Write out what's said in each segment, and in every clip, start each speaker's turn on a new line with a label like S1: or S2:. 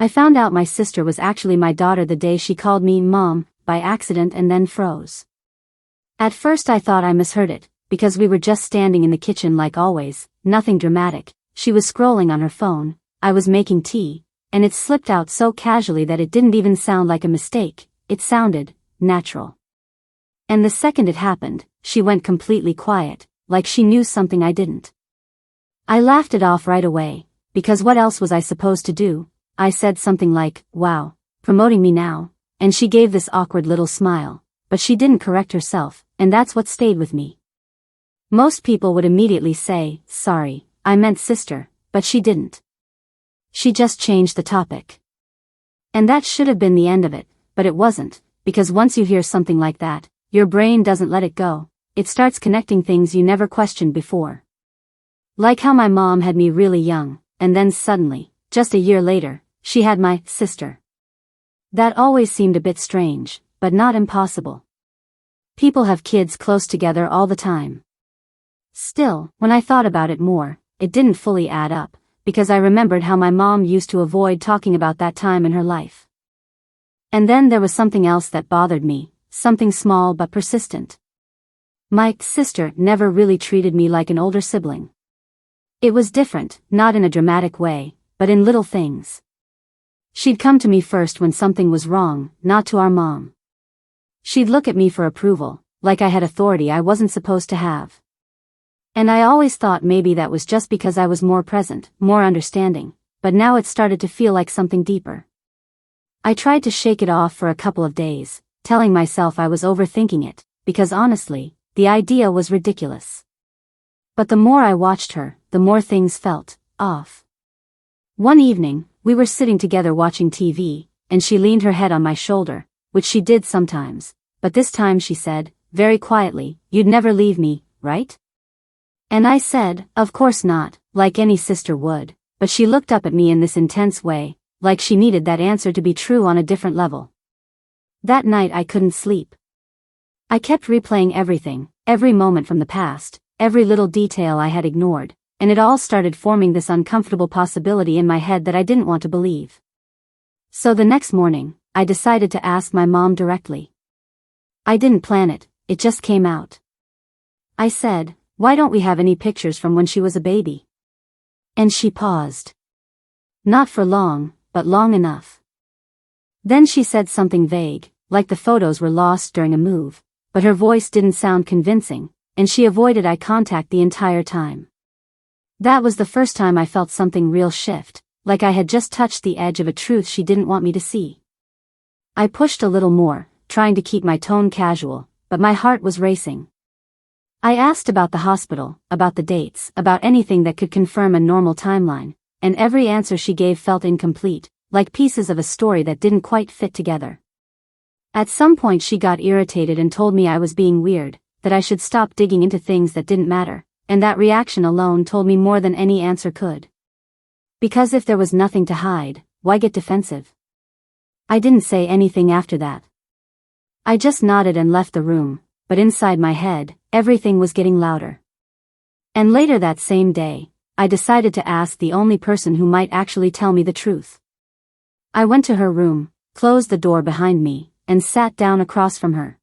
S1: I found out my sister was actually my daughter the day she called me Mom, by accident, and then froze. At first I thought I misheard it, because we were just standing in the kitchen like always, nothing dramatic. She was scrolling on her phone, I was making tea, and it slipped out so casually that it didn't even sound like a mistake, it sounded natural. And the second it happened, she went completely quiet, like she knew something I didn't. I laughed it off right away, because what else was I supposed to do? I said something like, "Wow, promoting me now," and she gave this awkward little smile, but she didn't correct herself, and that's what stayed with me. Most people would immediately say, "Sorry, I meant sister," but she didn't. She just changed the topic. And that should have been the end of it, but it wasn't, because once you hear something like that, your brain doesn't let it go, it starts connecting things you never questioned before. Like how my mom had me really young, and then suddenly, just a year later, she had my sister. That always seemed a bit strange, but not impossible. People have kids close together all the time. Still, when I thought about it more, it didn't fully add up, because I remembered how my mom used to avoid talking about that time in her life. And then there was something else that bothered me, something small but persistent. My sister never really treated me like an older sibling. It was different, not in a dramatic way, but in little things. She'd come to me first when something was wrong, not to our mom. She'd look at me for approval, like I had authority I wasn't supposed to have. And I always thought maybe that was just because I was more present, more understanding, but now it started to feel like something deeper. I tried to shake it off for a couple of days, telling myself I was overthinking it, because honestly, the idea was ridiculous. But the more I watched her, the more things felt off. One evening, we were sitting together watching TV, and she leaned her head on my shoulder, which she did sometimes, but this time she said, very quietly, "You'd never leave me, right?" And I said, "Of course not," like any sister would, but she looked up at me in this intense way, like she needed that answer to be true on a different level. That night I couldn't sleep. I kept replaying everything, every moment from the past, every little detail I had ignored, and it all started forming this uncomfortable possibility in my head that I didn't want to believe. So the next morning, I decided to ask my mom directly. I didn't plan it, it just came out. I said, "Why don't we have any pictures from when she was a baby?" And she paused. Not for long, but long enough. Then she said something vague, like the photos were lost during a move, but her voice didn't sound convincing, and she avoided eye contact the entire time. That was the first time I felt something real shift, like I had just touched the edge of a truth she didn't want me to see. I pushed a little more, trying to keep my tone casual, but my heart was racing. I asked about the hospital, about the dates, about anything that could confirm a normal timeline, and every answer she gave felt incomplete, like pieces of a story that didn't quite fit together. At some point she got irritated and told me I was being weird, that I should stop digging into things that didn't matter, and that reaction alone told me more than any answer could. Because if there was nothing to hide, why get defensive? I didn't say anything after that. I just nodded and left the room, but inside my head, everything was getting louder. And later that same day, I decided to ask the only person who might actually tell me the truth. I went to her room, closed the door behind me, and sat down across from her.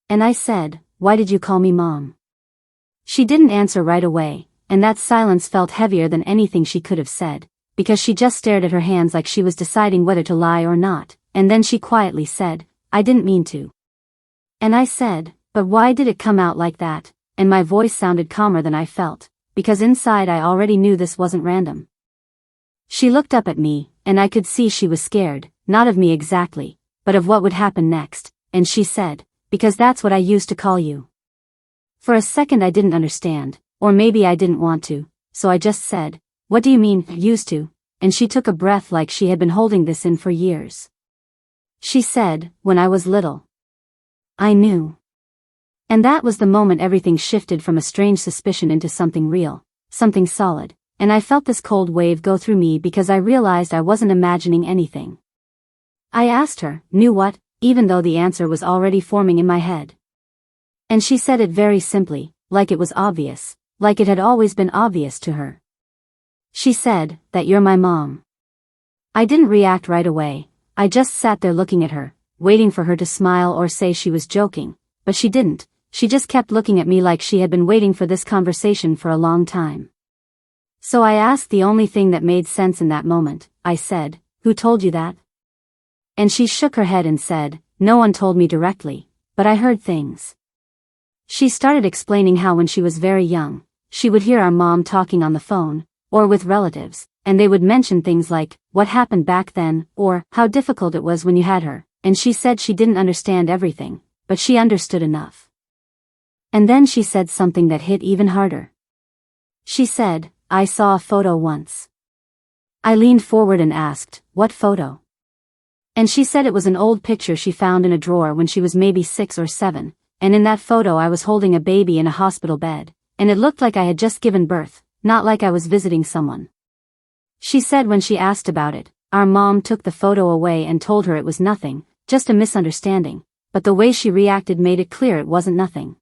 S1: And I said, "Why did you call me Mom?" She didn't answer right away, and that silence felt heavier than anything she could have said, because she just stared at her hands like she was deciding whether to lie or not, and then she quietly said, "I didn't mean to." And I said, "But why did it come out like that?" And my voice sounded calmer than I felt, because inside I already knew this wasn't random. She looked up at me, and I could see she was scared, not of me exactly, but of what would happen next, and she said, "Because that's what I used to call you." For a second I didn't understand, or maybe I didn't want to, so I just said, "What do you mean, used to?" And she took a breath like she had been holding this in for years. She said, "When I was little. I knew." And that was the moment everything shifted from a strange suspicion into something real, something solid, and I felt this cold wave go through me because I realized I wasn't imagining anything. I asked her, "Knew what?" even though the answer was already forming in my head. And she said it very simply, like it was obvious, like it had always been obvious to her. She said, "That you're my mom." I didn't react right away. I just sat there looking at her, waiting for her to smile or say she was joking, but she didn't. She just kept looking at me like she had been waiting for this conversation for a long time. So I asked the only thing that made sense in that moment. I said, "Who told you that?" And she shook her head and said, "No one told me directly, but I heard things." She started explaining how when she was very young, she would hear our mom talking on the phone, or with relatives, and they would mention things like, what happened back then, or how difficult it was when you had her, and she said she didn't understand everything, but she understood enough. And then she said something that hit even harder. She said, "I saw a photo once." I leaned forward and asked, "What photo?" And she said it was an old picture she found in a drawer when she was maybe 6 or 7, and in that photo I was holding a baby in a hospital bed, and it looked like I had just given birth, not like I was visiting someone. She said when she asked about it, our mom took the photo away and told her it was nothing, just a misunderstanding, but the way she reacted made it clear it wasn't nothing.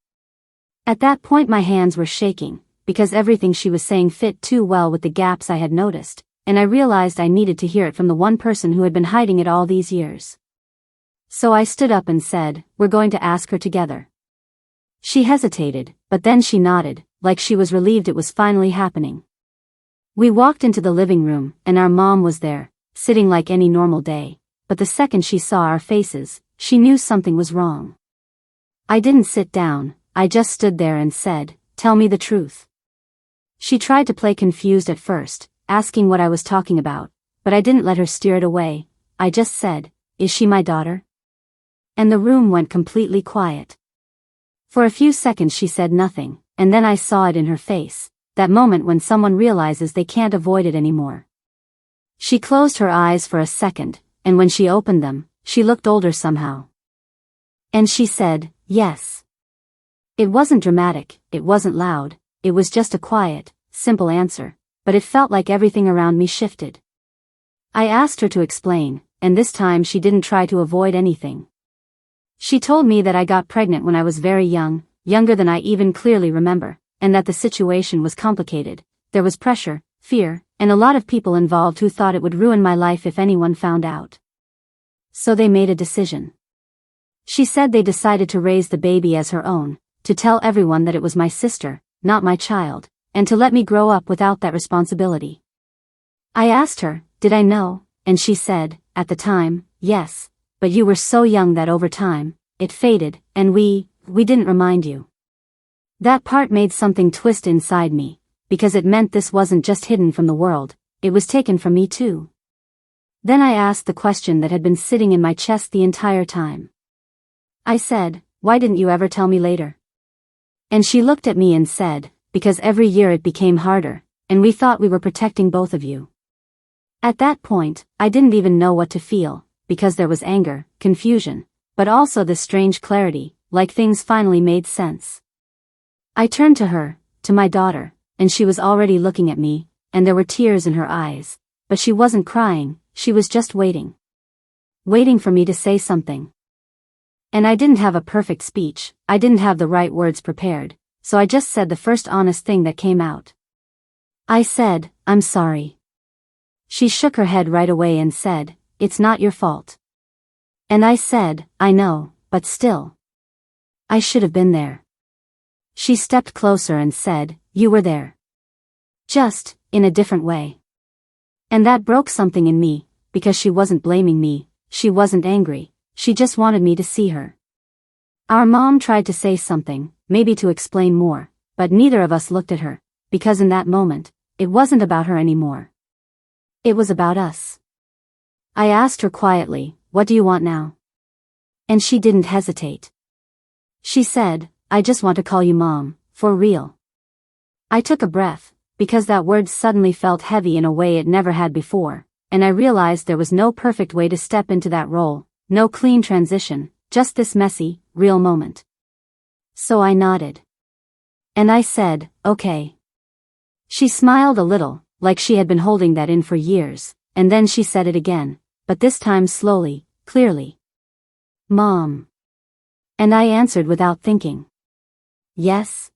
S1: At that point my hands were shaking, because everything she was saying fit too well with the gaps I had noticed, and I realized I needed to hear it from the one person who had been hiding it all these years. So I stood up and said, "We're going to ask her together." She hesitated, but then she nodded, like she was relieved it was finally happening. We walked into the living room, and our mom was there, sitting like any normal day, but the second she saw our faces, she knew something was wrong. I didn't sit down, I just stood there and said, "Tell me the truth." She tried to play confused at first, asking what I was talking about, but I didn't let her steer it away. I just said, "Is she my daughter?" And the room went completely quiet. For a few seconds she said nothing, and then I saw it in her face, that moment when someone realizes they can't avoid it anymore. She closed her eyes for a second, and when she opened them, she looked older somehow. And she said, "Yes." It wasn't dramatic, it wasn't loud, it was just a quiet, simple answer, but it felt like everything around me shifted. I asked her to explain, and this time she didn't try to avoid anything. She told me that I got pregnant when I was very young, younger than I even clearly remember, and that the situation was complicated. There was pressure, fear, and a lot of people involved who thought it would ruin my life if anyone found out. So they made a decision. She said they decided to raise the baby as her own, to tell everyone that it was my sister, not my child, and to let me grow up without that responsibility. I asked her, did I know, and she said, at the time, yes, but you were so young that over time, it faded, and we didn't remind you. That part made something twist inside me, because it meant this wasn't just hidden from the world, it was taken from me too. Then I asked the question that had been sitting in my chest the entire time. I said, "Why didn't you ever tell me later?" And she looked at me and said, "Because every year it became harder, and we thought we were protecting both of you." At that point, I didn't even know what to feel, because there was anger, confusion, but also this strange clarity, like things finally made sense. I turned to her, to my daughter, and she was already looking at me, and there were tears in her eyes, but she wasn't crying, she was just waiting. Waiting for me to say something. And I didn't have a perfect speech, I didn't have the right words prepared, so I just said the first honest thing that came out. I said, "I'm sorry." She shook her head right away and said, "It's not your fault." And I said, "I know, but still. I should have been there." She stepped closer and said, "You were there. Just, in a different way." And that broke something in me, because she wasn't blaming me, she wasn't angry, she just wanted me to see her. Our mom tried to say something, maybe to explain more, but neither of us looked at her, because in that moment, it wasn't about her anymore. It was about us. I asked her quietly, "What do you want now?" And she didn't hesitate. She said, "I just want to call you Mom, for real." I took a breath, because that word suddenly felt heavy in a way it never had before, and I realized there was no perfect way to step into that role, no clean transition, just this messy, real moment. So I nodded. And I said, "Okay." She smiled a little, like she had been holding that in for years, and then she said it again, but this time slowly, clearly. "Mom." And I answered without thinking. "Yes?"